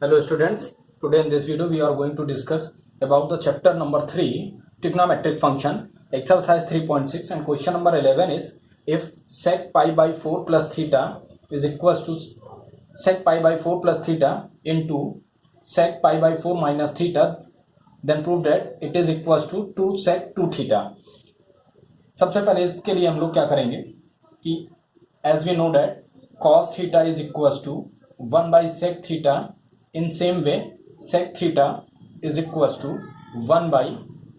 Hello students, today in this video we are going to discuss about the chapter number 3 trigonometric function exercise 3.6 and question number 11 is if sec pi by 4 plus theta is equals to sec pi by 4 plus theta into sec pi by 4 minus theta, then prove that it is equals to 2 sec 2 theta. सबसे पहले इसके लिए हम लोग क्या करेंगे कि as we know that cos theta is equals to 1 by sec theta. In same way sec theta is equals to 1 by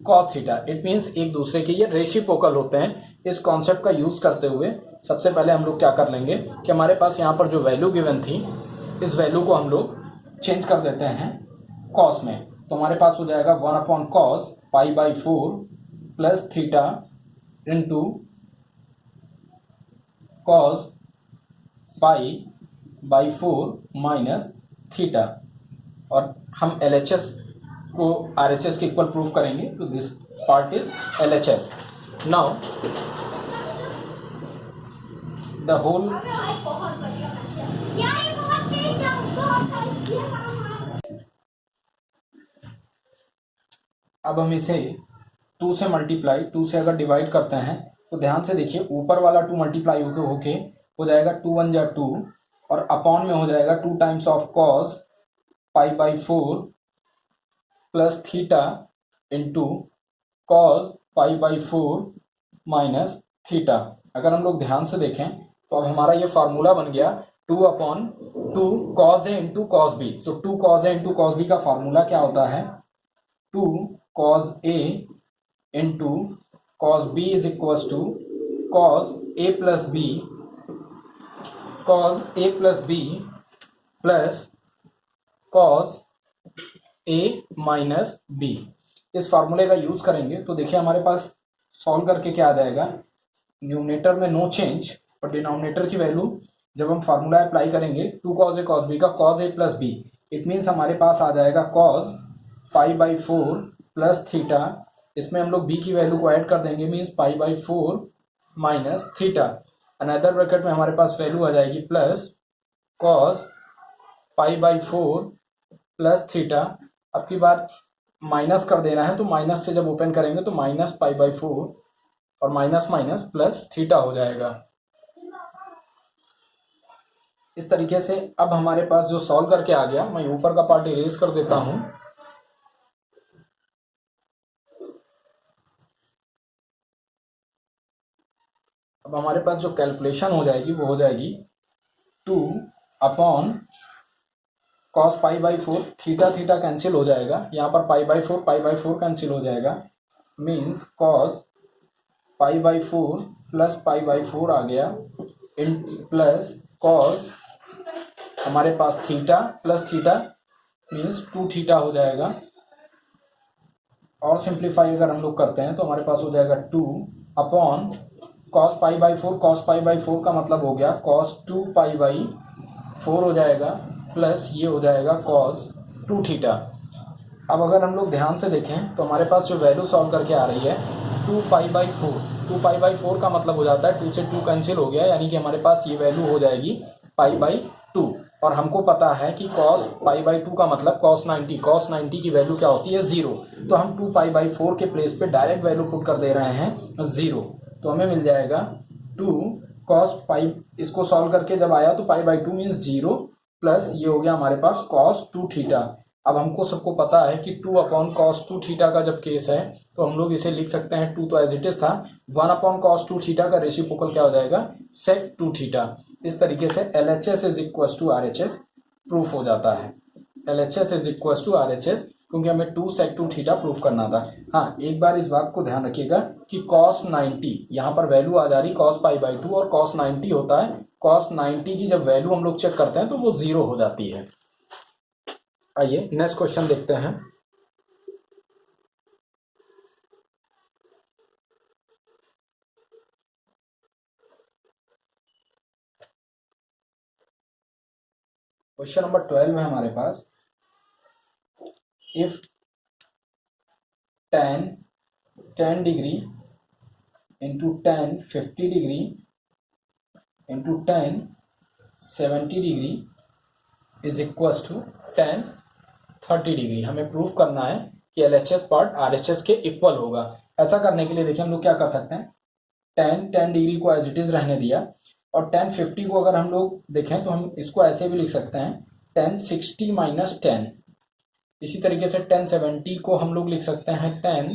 cos theta. It means एक दूसरे के ये रेसिप्रोकल होते हैं. इस कॉन्सेप्ट का यूज करते हुए सबसे पहले हम लोग क्या कर लेंगे कि हमारे पास यहाँ पर जो वैल्यू गिवन थी इस वैल्यू को हम लोग चेंज कर देते हैं cos में. तो हमारे पास हो जाएगा 1 upon cos pi by 4 plus theta into cos pi by 4 minus theta, और हम LHS को RHS के इक्वल प्रूफ करेंगे. तो this part is LHS. Now the whole अब हम इसे 2 से मल्टीप्लाई 2 से अगर डिवाइड करते हैं तो ध्यान से देखिए ऊपर वाला 2 मल्टीप्लाई होके हो जाएगा 2 1 जा 2 और अपॉन में हो जाएगा 2 times of cos pi by 4 plus theta into cos pi by 4 minus theta. अगर हम लोग ध्यान से देखें तो अब हमारा ये फार्मूला बन गया 2 upon 2 cos a into cos b. तो 2 cos a into cos b का फार्मूला क्या होता है 2 cos a into cos b is equals to cos a plus b plus cos a minus b. इस फार्मूले का यूज करेंगे तो देखिए हमारे पास सॉल्व करके क्या आ जाएगा, न्यूमरेटर में नो चेंज और डिनोमिनेटर की वैल्यू जब हम फार्मूला अप्लाई करेंगे 2 cos a cos b का cos a plus b. It means हमारे पास आ जाएगा cos pi by 4 plus theta. इसमें हम लोग b की वैल्यू को ऐड कर देंगे means pi by 4 minus theta. Another bracket में हमारे पास वैल्यू आ जाएगी plus cos pi by 4 plus theta. अब की बार माइनस कर देना है तो माइनस से जब ओपन करेंगे तो माइनस पाई बाई 4 और माइनस माइनस प्लस थीटा हो जाएगा. इस तरीके से अब हमारे पास जो सॉल्व करके आ गया, मैं ऊपर का पार्ट इरेज कर देता हूं. अब हमारे पास जो कैलकुलेशन हो जाएगी वो हो जाएगी 2 upon cos pi by 4 theta theta cancel हो जाएगा, यहाँ पर पाई बाई 4 कैंसिल हो जाएगा means cos pi by 4 plus pi by 4 आ गया इन प्लस cos हमारे पास theta plus theta means 2 theta हो जाएगा. और सिंप्लीफाई अगर हम लोग करते हैं तो हमारे पास हो जाएगा 2 अपॉन cos पाई बाई 4 का मतलब हो गया cos 2 पाई बाई 4 हो जाएगा प्लस ये हो जाएगा cos 2 थीटा. अब अगर हम लोग ध्यान से देखें तो हमारे पास जो वैल्यू सॉल्व करके आ रही है 2 पाई बाई 4 का मतलब हो जाता है 2 से 2 कैंसिल हो गया, यानी कि हमारे पास ये वैल्यू हो जाएगी पाई बाई 2. और हमको पता है कि cos पाई बाई 2 का मतलब cos 90 की वैल्यू क्या होती है 0. तो हम 2 पाई बाई 4 के प्लेस पे डायरेक्ट वैल्यू पुट कर दे रहे हैं 0. तो हमें मिल जाएगा 2 cos पाई, इसको सॉल्व करके जब आया तो पाई बाई 2 मीन्स 0 प्लस ये हो गया हमारे पास cos 2 थीटा. अब हमको सबको पता है कि 2 अपॉन cos 2 थीटा का जब केस है तो हम लोग इसे लिख सकते हैं 2 तो एज इट इज था 1 अपॉन cos 2 थीटा का रेसिप्रोकल क्या हो जाएगा sec 2 थीटा. इस तरीके से LHS is equals to RHS proof हो जाता है. LHS is equals to RHS क्योंकि हमें 2 sec 2 थीटा प्रूफ करना था. हाँ, एक बार इस बात को ध्यान रखिएगा कि cos 90 यहाँ पर वैल्यू आ जा रही cos पाई बाई 2 और cos 90 होता है. cos 90 की जब वैल्यू हम लोग चेक करते हैं तो वो 0 हो जाती है. आइए नेक्स्ट क्वेश्चन देखते हैं. क्वेश्चन नंबर 12 है हमारे पास. If tan 10 degree into tan 50 degree into tan 70 degree is equal to tan 30 degree. हमें प्रूफ करना है कि LHS पार्ट RHS के इक्वल होगा। ऐसा करने के लिए देखिए हम लोग क्या कर सकते हैं, टेन डिग्री को एज इट इज रहने दिया, और टेन 50 को अगर हम लोग देखें तो हम इसको ऐसे भी लिख सकते हैं टेन 60 माइनस 10। इसी तरीके से टेन 70 को हम लोग लिख सकते हैं टेन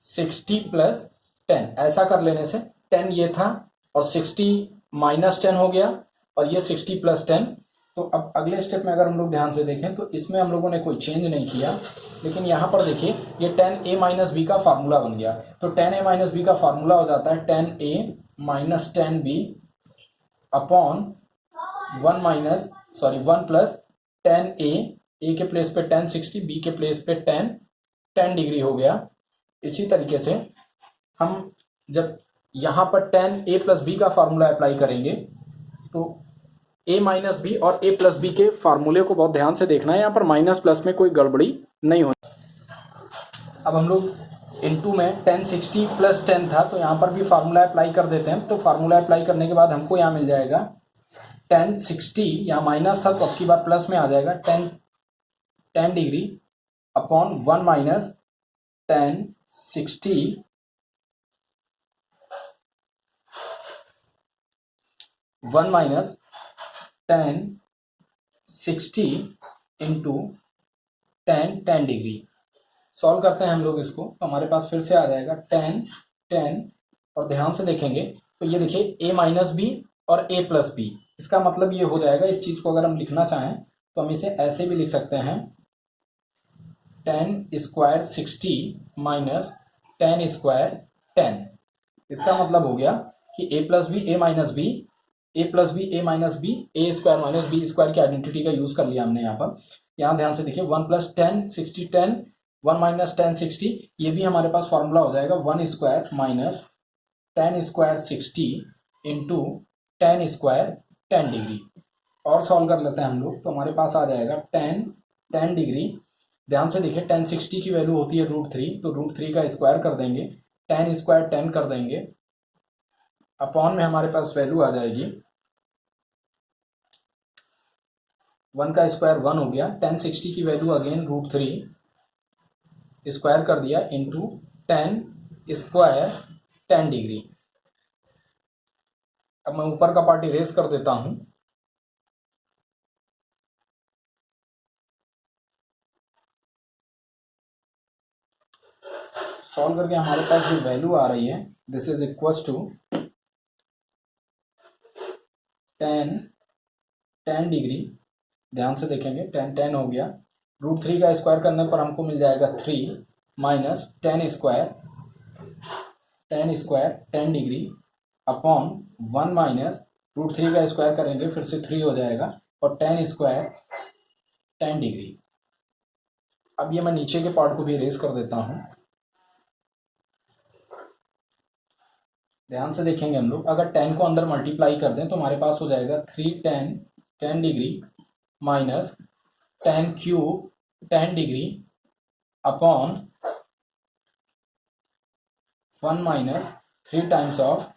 60 प्लस 10। ऐसा कर लेने से 10 ये था और 60 माइनस 10 हो गया और ये 60 प्लस 10। तो अब अगले स्टेप में अगर हम लोग ध्यान से देखें तो इसमें हम लोगों ने कोई चेंज नहीं किया, लेकिन यहाँ पर देखिए ये 10a माइनस बी का फार्मूला बन गया। तो 10a माइनस बी का फार्मूला हो जाता है 10a minus 10b upon 1 plus 10a, ए के प्लेस पे 10 60, बी के प्लेस पे 10 डिग्री हो गया। इसी तरीके से हम जब यहाँ पर 10a प्लस बी का फार्मूला अप्लाई करेंगे तो a माइनस बी और a प्लस बी के फार्मूले को बहुत ध्यान से देखना है, यहाँ पर माइनस प्लस में कोई गड़बड़ी नहीं होनी। अब हम लोग इनटू में 10 60 प्लस 10 था तो यहाँ पर भी फार्मूला अप्लाई कर देते हैं। तो फार्मूला अप्लाई करने के बाद हमको यहाँ मिल जाएगा 10 60, यहाँ माइनस था तो अब की बार प्लस में आ जाएगा 10 degree upon 1 minus 10 60 1 minus 10 60 into 10 degree. Solve करते हैं हम लोग इसको तो हमारे पास फिर से आ जाएगा 10 और ध्यान से देखेंगे तो ये देखिए a माइनस बी और a प्लस बी। इसका मतलब ये हो जाएगा, इस चीज़ को अगर हम लिखना चाहें तो हम इसे ऐसे भी लिख सकते हैं 10 स्क्वायर 60 माइनस 10 स्क्वायर 10। इसका मतलब हो गया कि a plus B a minus B, A plus B A minus B, A square minus B square की आइडेंटिटी का यूज कर लिया हमने यहाँ पर। यहाँ ध्यान से देखिए 1 प्लस 10 60 10, 1 माइनस 10 60, ये भी हमारे पास फॉर्मूला हो जाएगा 1 square minus 10 square 60 into 10 square 10 degree. और सॉल्व कर लेते हैं हम लोग तो हमारे पास आ जाएगा 10 डिग्री। ध्यान से देखिए 10 60 की वैल्यू होती है √3, तो √3 का स्क्वायर कर देंगे, 10 स्क्वायर 10 कर देंगे, अपॉन में हमारे पास वैल्यू आ जाएगी 1 का स्क्वायर 1 हो गया, 10 60 की वैल्यू अगेन √3 स्क्वायर कर दिया इंटू 10 स्क्वायर 10 डिग्री। अब मैं ऊपर का पार्ट इरेज कर देता हूं। सॉल्व करके हमारे पास जो वैल्यू आ रही है this is equal to 10 degree. ध्यान से देखेंगे 10 हो गया, √3 का स्क्वायर करने पर हमको मिल जाएगा 3 minus 10 square 10 degree upon 1 minus √3 का स्क्वायर करेंगे फिर से 3 हो जाएगा और 10 स्क्वायर 10 डिग्री। अब ये मैं नीचे के पार्ट को भी इरेज कर देता हूं। ध्यान से देखेंगे हम लोग अगर 10 को अंदर मल्टीप्लाई कर दें तो हमारे पास हो जाएगा 3 10 degree minus 10 cube 10 degree upon 1 minus 3 times of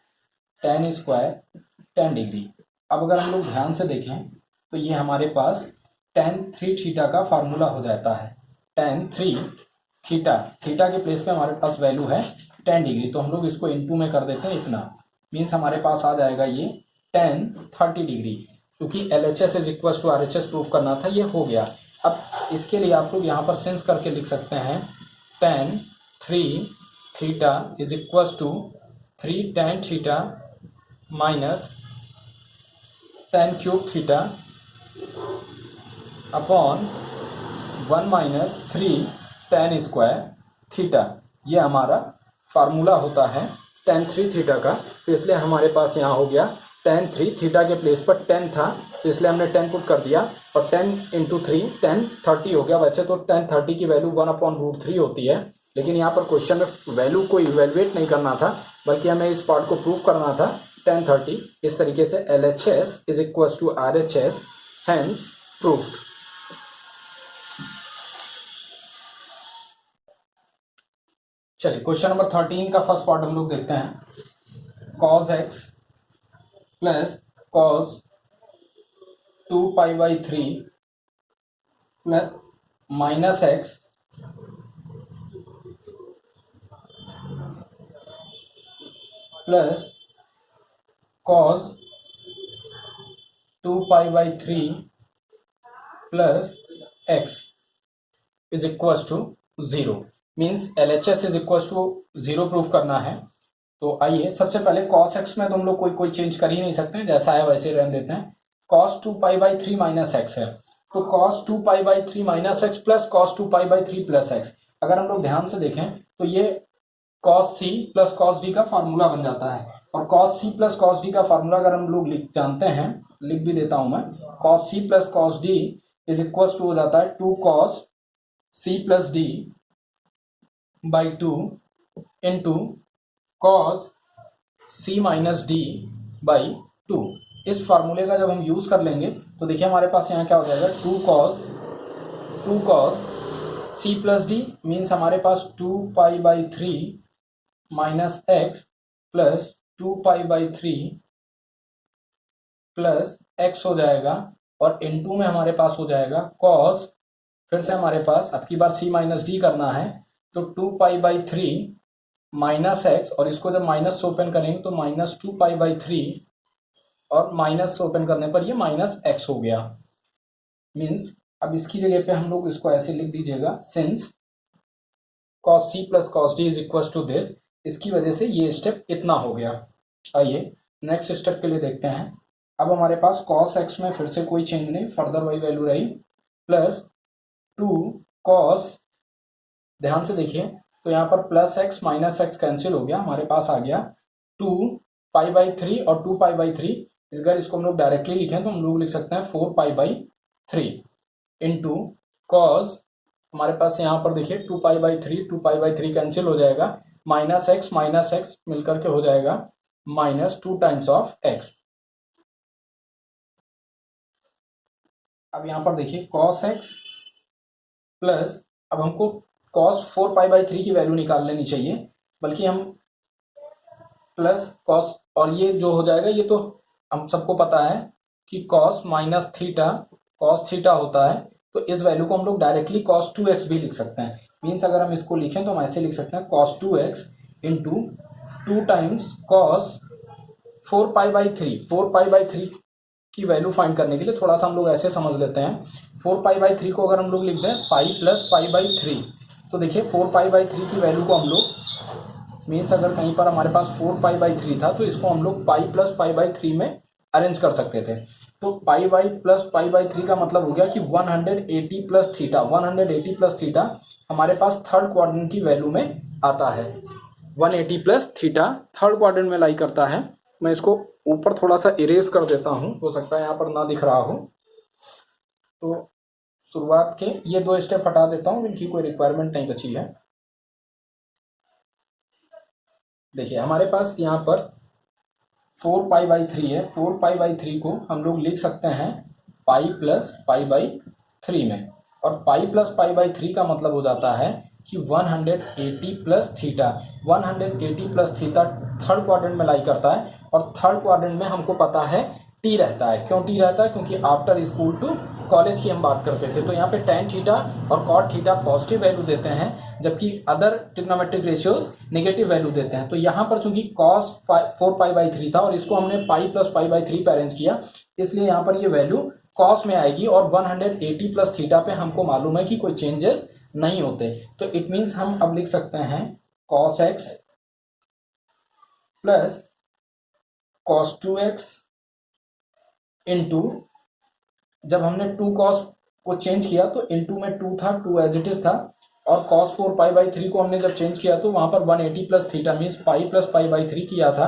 10 square 10 degree. अब अगर हम लोग ध्यान से देखें तो ये हमारे पास tan 3 थीटा का फार्मूला हो जाता है। tan 3 थीटा के प्लेस पे हमारे पास वैल्यू है 10 डिग्री, तो हम लोग इसको इनटू में कर देते हैं इतना, मीन्स हमारे पास आ जाएगा ये tan 30 डिग्री। क्योंकि LHS is equal to RHS proof करना था, ये हो गया। अब इसके लिए आप लोग यहाँ पर सेंस करके लिख सकते हैं tan 3 theta is equal to 3 tan theta minus tan cube theta upon 1 minus 3 tan square theta. ये हमारा फार्मूला होता है tan 3 थीटा का। तो इसलिए हमारे पास यहाँ हो गया tan 3 थीटा के प्लेस पर 10 था तो इसलिए हमने 10 पुट कर दिया और 10 इंटू 3 10 30 हो गया। वैसे तो tan 30 की वैल्यू 1/√3 होती है, लेकिन यहाँ पर क्वेश्चन में वैल्यू को इवेलुएट नहीं करना था बल्कि हमें इस पार्ट को प्रूव करना था tan 30। इस तरीके से LHS is equal to RHS, hence proofed. चलिए क्वेश्चन नंबर 13 का फर्स्ट पार्ट हम लोग देखते हैं। cos x plus cos 2 pi by 3 plus minus x plus cos 2π/3 plus x is equal to 0। Means LHS is equal to 0 proof करना है। तो आइए सबसे पहले cos x में तो हम लोग कोई चेंज कर ही नहीं सकते, जैसा है वैसे रहने देते हैं। cos 2π/3 माइनस एक्स है, तो cos 2π/3 minus x plus cos 2π/3 plus x. अगर हम लोग ध्यान से देखें तो ये cos c plus cos d का फार्मूला बन जाता है, और cos c plus cos d का फार्मूला अगर हम लोग जानते हैं, लिख भी देता हूं मैं, cos c plus cos d is equal to हो जाता है 2 cos c plus d by 2 into cos c minus d by 2। इस फार्मूले का जब हम यूज कर लेंगे तो देखिए हमारे पास यहाँ क्या हो जाएगा, 2 cos c plus d means हमारे पास 2π/3 minus x plus 2π/3 plus x हो जाएगा, और इनटू में हमारे पास हो जाएगा cos, फिर से हमारे पास अब की बार c माइनस डी करना है, तो 2π/3 माइनस एक्स, और इसको जब माइनस से ओपन करेंगे तो माइनस 2π/3, और माइनस से ओपन करने पर ये माइनस एक्स हो गया। मीन्स अब इसकी जगह पे हम लोग इसको ऐसे लिख दीजिएगा, since cos c plus cos d is equal to this, इसकी वजह से ये स्टेप इतना हो गया। आइए नेक्स्ट स्टेप के लिए देखते हैं। अब हमारे पास cos x में फिर से कोई चेंज नहीं, फर्दर वही वैल्यू रही, प्लस 2 cos, ध्यान से देखिए तो यहाँ पर plus x minus x cancel हो गया, हमारे पास आ गया 2π/3 और 2π/3। इस अगर इसको हम लोग डायरेक्टली लिखें तो हम लोग लिख सकते हैं 4π/3 इंटू कॉस, हमारे पास यहाँ पर देखिए 2π/3 कैंसिल हो जाएगा, माइनस एक्स मिलकर के हो जाएगा माइनस 2 टाइम्स ऑफ एक्स। अब यहाँ पर देखिए cos x प्लस, अब हमको cos 4π/3 की वैल्यू निकाल लेनी चाहिए, बल्कि हम प्लस cos, और ये जो हो जाएगा ये तो हम सबको पता है कि cos minus theta cos theta होता है, तो इस वैल्यू को हम लोग डायरेक्टली cos 2x भी लिख सकते हैं। मीन्स अगर हम इसको लिखें तो हम ऐसे लिख सकते हैं cos 2x into 2 times cos 4π/3 की वैल्यू फाइंड करने के लिए थोड़ा सा हम लोग ऐसे समझ लेते हैं। 4π/3 को अगर हम लोग लिख दें पाई प्लस π/3, तो देखिए 4π/3 की वैल्यू को हम लोग, मीन्स अगर कहीं पर हमारे पास 4π/3 था तो इसको हम लोग पाई प्लस π/3 में अरेंज कर सकते थे। तो पाई प्लस π/3 का मतलब हो गया कि 180 प्लस थीटा, 180 प्लस थीटा हमारे पास थर्ड क्वाड्रेंट की वैल्यू में आता है। 180 प्लस थीटा थर्ड क्वाड्रेंट में लाई करता है। मैं इसको ऊपर थोड़ा सा इरेज कर देता हूं, हो सकता है यहाँ पर ना दिख रहा हो, तो शुरुआत के ये 2 स्टेप हटा देता हूं, इनकी कोई रिक्वायरमेंट नहीं बची है। देखिए हमारे पास यहाँ पर 4π/3 है, 4π/3 को हम लोग लिख सकते हैं पाई प्लस π/3 में, और पाई प्लस π/3 का मतलब हो जाता है कि 180 plus theta, 180 plus theta third quadrant में लाई करता है, और थर्ड क्वाड्रेंट में हमको पता है टी रहता है। क्यों टी रहता है? क्योंकि आफ्टर स्कूल टू कॉलेज की हम बात करते थे, तो यहाँ पे tan थीटा और cot थीटा पॉजिटिव वैल्यू देते हैं, जबकि other trigonometric ratios negative value देते हैं। तो यहाँ पर चूंकि cos 4π/3 था और इसको हमने पाई प्लस π/3 पे अरेंज किया, इसलिए यहाँ पर ये वैल्यू cos में आएगी, और 180 प्लस थीटा पे हमको मालूम है कि कोई चेंजेस नहीं होते। तो इट मीन्स हम अब लिख सकते हैं cos x plus cos 2x into, जब हमने 2 cos को चेंज किया तो इंटू में 2 था, 2 एज इट इज था, और cos 4π/3 को हमने जब चेंज किया तो वहां पर 180 plus theta means pi plus π/3 किया था,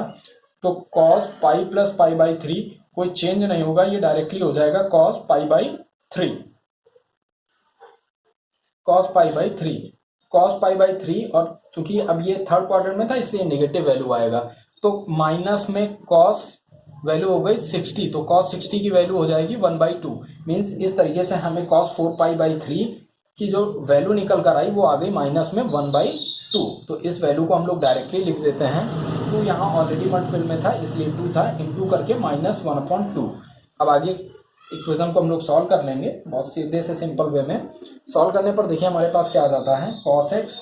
तो cos पाई प्लस π/3 कोई चेंज नहीं होगा, ये डायरेक्टली हो जाएगा cos π/3, cos π/3, और चूंकि अब ये थर्ड क्वाड्रेंट में था इसलिए नेगेटिव वैल्यू आएगा, तो माइनस में cos वैल्यू हो गई 60, तो cos 60 की वैल्यू हो जाएगी 1/2। मीन्स इस तरीके से हमें cos 4π/3 की जो वैल्यू निकल कर आई वो आ गई माइनस में 1/2। तो इस वैल्यू को हम लोग डायरेक्टली लिख देते हैं, 2 यहाँ ऑलरेडी मल्टीपल में था इसलिए 2 था, इंटू करके -1/2। अब आगे इक्वेशन को हम लोग सॉल्व कर लेंगे बहुत सीधे से सिंपल वे में। सॉल्व करने पर देखिए हमारे पास क्या आ जाता है, cos x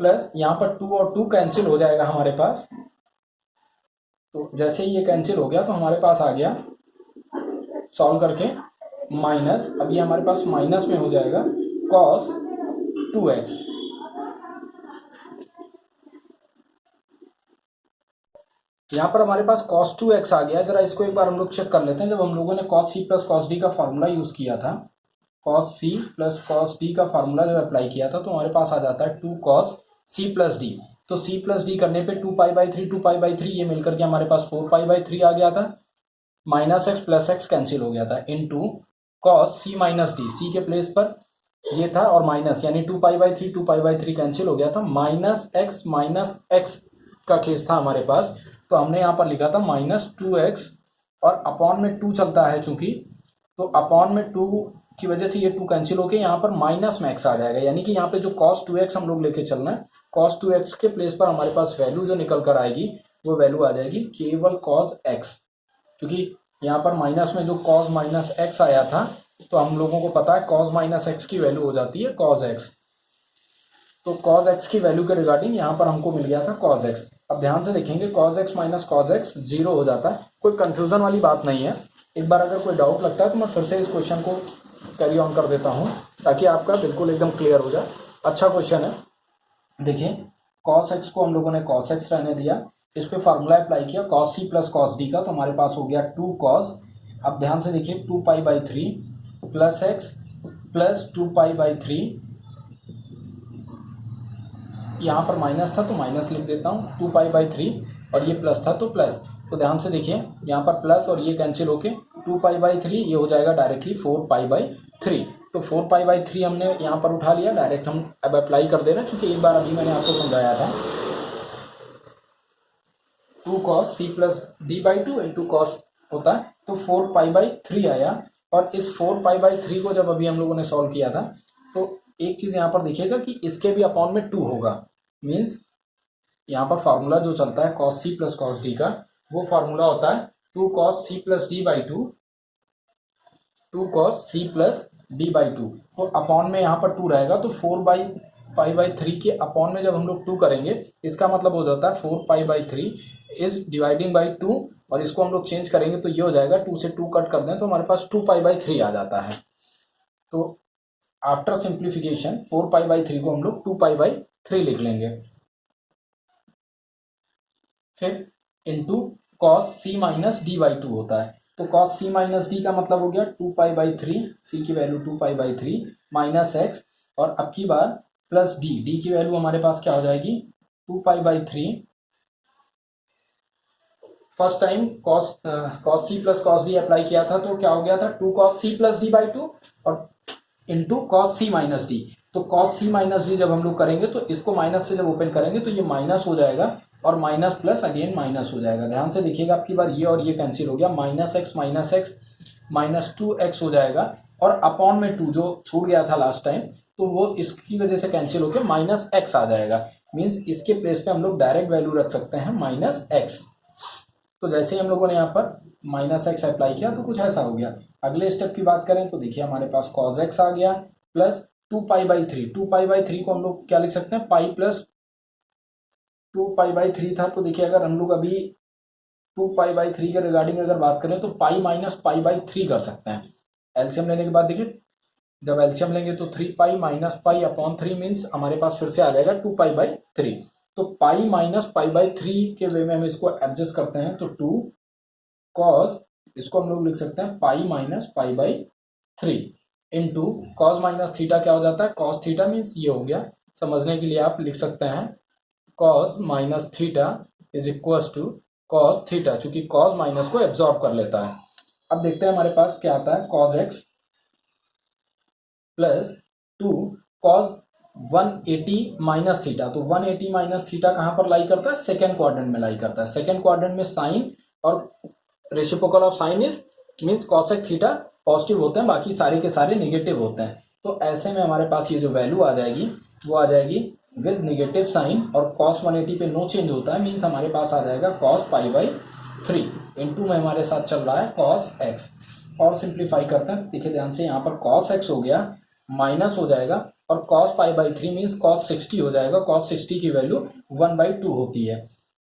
प्लस यहाँ पर 2 और 2 कैंसिल हो जाएगा हमारे पास। तो जैसे ही ये कैंसिल हो गया तो हमारे पास आ गया सॉल्व करके माइनस, अब ये हमारे पास माइनस में हो जाएगा cos 2x। यहाँ पर हमारे पास cos 2x आ गया। जरा इसको एक बार हम लोग चेक कर लेते हैं। जब हम लोगों ने cos c plus cos d का फार्मूला यूज किया था, cos c plus cos d का फार्मूला जब अप्लाई किया था तो हमारे पास आ जाता है 2 cos c प्लस d। तो c प्लस d करने पे 2π/3 ये मिलकर के हमारे पास 4π/3 आ गया था, minus x plus x cancel हो गया था, into cos c minus d, c के प्लेस पर ये था और माइनस, यानी 2π/3 कैंसिल हो गया था, माइनस एक्स का केस था हमारे पास। तो हमने यहाँ पर लिखा था -2x और अपॉन में 2 चलता है चूंकि, तो अपॉन में 2 की वजह से ये 2 कैंसिल होके यहाँ पर माइनस में x आ जाएगा। यानी कि यहाँ पे जो cos 2x हम लोग लेके चलना है, cos 2x के प्लेस पर हमारे पास वैल्यू जो निकल कर आएगी वो वैल्यू आ जाएगी केवल cos x। क्योंकि यहाँ पर माइनस में जो cos माइनस x आया था तो हम लोगों को पता है cos माइनस x की वैल्यू हो जाती है cos x। तो cos x की वैल्यू के रिगार्डिंग यहाँ पर हमको मिल गया था cos x। अब ध्यान से देखेंगे cos x minus cos x 0 हो जाता है, कोई कंफ्यूजन वाली बात नहीं है। एक बार अगर कोई डाउट लगता है तो मैं फिर से इस क्वेश्चन को कैरी ऑन कर देता हूँ ताकि आपका बिल्कुल एकदम क्लियर हो जाए। अच्छा क्वेश्चन है। देखिए cos x को हम लोगों ने cos x रहने दिया, इस पर फार्मूला अप्लाई किया cos c plus cos d का, तो हमारे पास हो गया 2 cos। अब ध्यान से देखिए 2π/3 प्लस x प्लस 2π/3, यहाँ पर माइनस था तो माइनस लिख देता हूँ, 2π/3 और ये प्लस था तो प्लस। तो ध्यान से देखिए यहाँ पर प्लस और ये कैंसिल होके 2π/3 ये हो जाएगा डायरेक्टली 4π/3। तो 4π/3 हमने यहाँ पर उठा लिया, डायरेक्ट हम अब अप्लाई कर दे रहे हैं, चूंकि एक बार अभी मैंने आपको समझाया था। 2 cos c plus d/2 into cos होता है, तो 4π/3 आया। और इस 4π/3 को जब अभी हम लोगों ने सॉल्व किया था तो एक चीज यहाँ पर देखिएगा कि इसके भी अपॉन में 2 होगा, मीन्स यहाँ पर फार्मूला जो चलता है cos c plus cos d का, वो फार्मूला होता है 2 cos c plus d/2, 2 cos c plus d/2। तो अपॉन में यहाँ पर 2 रहेगा, तो 4π/3 के अपॉन में जब हम लोग 2 करेंगे इसका मतलब हो जाता है 4π/3 इज डिवाइडिंग बाई 2, और इसको हम लोग चेंज करेंगे तो ये हो जाएगा 2 से 2 कट कर दें तो हमारे पास 2π/3 आ जाता है। तो आफ्टर सिंप्लीफिकेशन 4π/3 को हम लोग 2π/3 लिख लेंगे, फिर into cos c minus d/2 होता है। तो cos c माइनस d का मतलब हो गया 2π/3, c की वैल्यू 2π/3 माइनस x, और अब की बार प्लस d की वैल्यू हमारे पास क्या हो जाएगी 2π/3। First time cos c plus cos d apply किया था तो क्या हो गया था 2 cos c प्लस d/2 और into cos c minus D. तो cos c माइनस डी जब हम लोग करेंगे तो इसको माइनस से जब ओपन करेंगे तो ये माइनस हो जाएगा और माइनस प्लस अगेन माइनस हो जाएगा। ध्यान से देखिएगा, आपकी बार ये और ये कैंसिल हो गया, माइनस एक्स माइनस 2x हो जाएगा, और अपॉन में 2 जो छूट गया था लास्ट टाइम तो वो इसकी वजह से कैंसिल होकर माइनस एक्स आ जाएगा। मीन्स इसके प्लेस पे हम लोग डायरेक्ट वैल्यू रख सकते हैं माइनस एक्स। तो जैसे ही हम लोगों ने यहाँ पर माइनस एक्स अप्लाई किया तो कुछ ऐसा हो गया। अगले स्टेप की बात करें तो देखिए हमारे पास cos x आ गया प्लस 2π/3 को हम लोग क्या लिख सकते हैं पाई प्लस 2π/3 था। तो देखिए अगर हम लोग अभी 2π/3 के रिगार्डिंग अगर बात करें तो पाई माइनस π/3 कर सकते हैं। एलसीएम लेने के बाद देखिए जब एलसीएम लेंगे तो 3π माइनस पाई अपॉन 3 मीन्स हमारे पास फिर से आ जाएगा 2π/3। तो पाई माइनस π/3 के वे में हम इसको एडजस्ट करते हैं तो 2 cos, इसको हम लोग लिख सकते हैं pi minus π/3 into cos minus theta क्या हो जाता है cos थीटा, मीन्स ये हो गया। समझने के लिए आप लिख सकते हैं cos minus theta is equal to cos theta, चूंकि cos माइनस को एब्जॉर्ब कर लेता है। अब देखते हैं हमारे पास क्या आता है cos x plus 2 cos 180 minus theta. तो 180 माइनस थीटा कहाँ पर लाई करता है सेकेंड क्वाड्रेंट में लाई करता है। सेकेंड क्वाड्रेंट में साइन और reciprocal of sine is means cosec theta positive होते हैं, बाकी सारे के सारे नेगेटिव होते हैं। तो ऐसे में हमारे पास ये जो वैल्यू आ जाएगी वो आ जाएगी विद नेगेटिव साइन, और cos 180 पे नो चेंज होता है, मीन्स हमारे पास आ जाएगा cos π/3। इनटू में हमारे साथ चल रहा है कॉस एक्स। और सिंप्लीफाई करते हैं, देखिए ध्यान से, यहाँ पर कॉस एक्स हो गया, माइनस हो जाएगा और cos pi by 3 means cos 60 हो जाएगा। कॉस 60 की वैल्यू 1/2 होती है,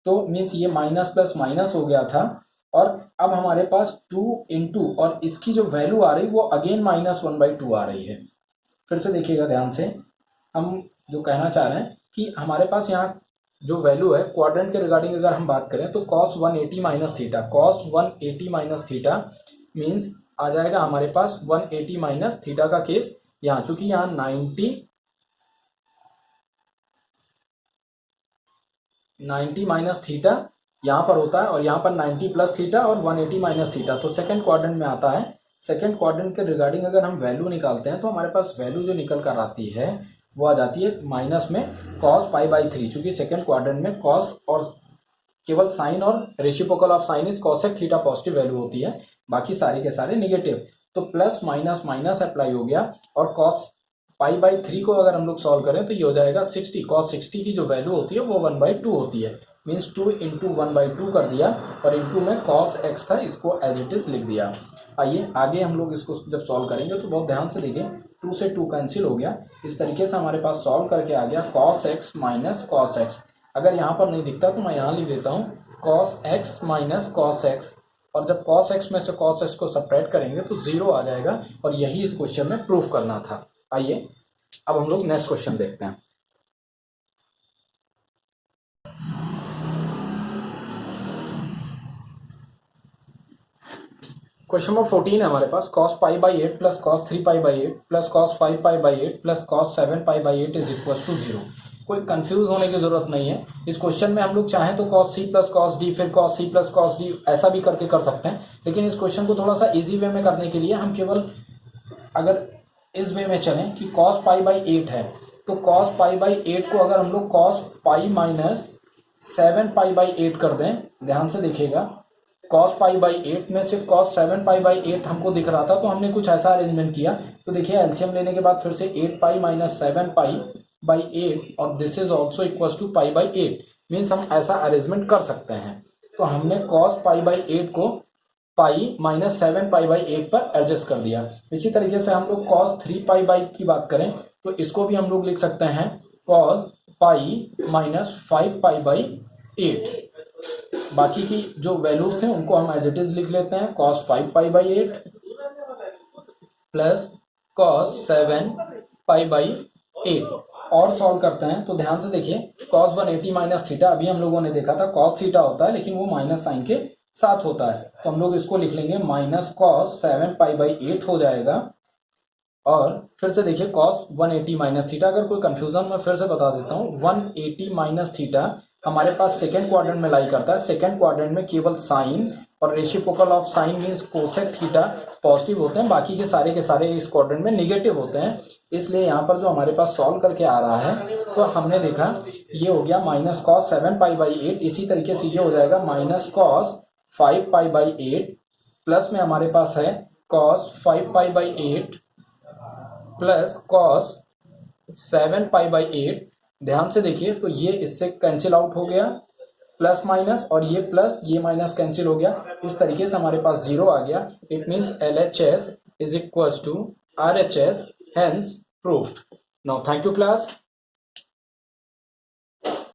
तो मीन्स ये माइनस प्लस माइनस हो गया था। और अब हमारे पास 2 इंटू और इसकी जो वैल्यू आ रही वो अगेन माइनस 1/2 आ रही है। फिर से देखिएगा ध्यान से, हम जो कहना चाह रहे हैं कि हमारे पास यहाँ जो वैल्यू है क्वाड्रेंट के रिगार्डिंग अगर हम बात करें तो cos 180 minus theta, cos 180 minus theta means आ जाएगा हमारे पास 180 माइनस थीटा का केस यहाँ, चूंकि यहाँ 90 माइनस थीटा यहाँ पर होता है और यहाँ पर 90 प्लस थीटा और 180 माइनस थीटा, तो सेकंड क्वाड्रेंट में आता है। सेकंड क्वाड्रेंट के रिगार्डिंग अगर हम वैल्यू निकालते हैं तो हमारे पास वैल्यू जो निकल कर आती है वो आ जाती है माइनस में कॉस पाई बाई 3, चूंकि सेकंड क्वाड्रेंट में कॉस और केवल साइन और reciprocal of sine is cosec theta positive value होती है, बाकी सारे के सारे निगेटिव। तो प्लस माइनस माइनस अप्लाई हो गया और कॉस पाई बाई 3 को अगर हम लोग सॉल्व करें तो ये हो जाएगा 60। कॉस 60 की जो वैल्यू होती है वो 1/2 होती है, मीन्स 2 इंटू 1/2 कर दिया और इंटू में कॉस एक्स था, इसको एज इट इज लिख दिया। आइए आगे हम लोग इसको जब सॉल्व करेंगे तो बहुत ध्यान से देखें, 2 से 2 कैंसिल हो गया, इस तरीके से हमारे पास सॉल्व करके आ गया cos x minus cos x. अगर यहाँ पर नहीं दिखता तो मैं यहाँ लिख देता हूँ cos x minus cos x, और जब कॉस एक्स में से कॉस एक्स को सब्ट्रैक्ट करेंगे तो 0 आ जाएगा, और यही इस क्वेश्चन में प्रूफ करना था। आइए अब हम लोग नेक्स्ट क्वेश्चन देखते हैं। क्वेश्चन नंबर 14 है हमारे पास, cos pi by 8 plus cos 3 pi by 8 plus cos 5 pi by 8 plus cos 7 pi by 8 is equal to 0। कोई कंफ्यूज होने की जरूरत नहीं है। इस क्वेश्चन में हम लोग चाहें तो cos c plus cos d फिर cos c plus cos d ऐसा भी करके कर सकते हैं, लेकिन इस क्वेश्चन को थोड़ा सा इजी वे में करने के लिए हम केवल अगर इस वे में चलें कि cos पाई बाई 8 है तो cos पाई बाई 8 को अगर हम लोग cos pi minus 7 pi by 8 कर दें, ध्यान से देखिएगा, cos पाई बाई 8 में से cos 7 पाई बाई 8 हमको दिख रहा था, तो हमने कुछ ऐसा अरेंजमेंट किया। तो देखिए एलसीएम लेने के बाद फिर से 8 पाई माइनस 7 पाई बाई 8 और this is also equal to pi by 8, means हम ऐसा अरेंजमेंट कर सकते हैं। तो हमने cos पाई बाई 8 को पाई माइनस 7 पाई बाई 8 पर एडजस्ट कर दिया। इसी तरीके से हम लोग cos 3 पाई बाई की बात करें तो इसको भी हम लोग लिख सकते हैं cos pi minus 5 pi by 8। बाकी की जो वैल्यूज थे उनको हम एज इट इज लिख लेते हैं, cos 5 pi by 8 plus cos 7 pi by 8। और सॉल्व करते हैं तो ध्यान से देखिए, cos 180 माइनस थीटा अभी हम लोगों ने देखा था cos थीटा होता है, लेकिन वो माइनस साइन के साथ होता है, तो हम लोग इसको लिख लेंगे माइनस cos 7 पाई बाई 8 हो जाएगा। और फिर से देखिए cos 180 माइनस थीटा, अगर कोई कंफ्यूजन मैं फिर से बता देता हूँ, 180 माइनस थीटा हमारे पास सेकेंड क्वाड्रेंट में लाई करता है। सेकेंड क्वाड्रेंट में केवल साइन और reciprocal of sine means cosec theta positive होते हैं, बाकी के सारे इस क्वाड्रेंट में निगेटिव होते हैं। इसलिए यहाँ पर जो हमारे पास सॉल्व करके आ रहा है तो हमने देखा ये हो गया माइनस cos 7 पाई बाई 8, इसी तरीके से ये हो जाएगा minus cos 5 pi by 8 plus में हमारे पास है cos 5 pi by 8 plus cos 7 pi by 8। ध्यान से देखिए तो ये इससे कैंसिल आउट हो गया प्लस माइनस, और ये प्लस ये माइनस कैंसिल हो गया, इस तरीके से हमारे पास 0 आ गया। It means LHS is equal to RHS, hence proofed. Now thank you class.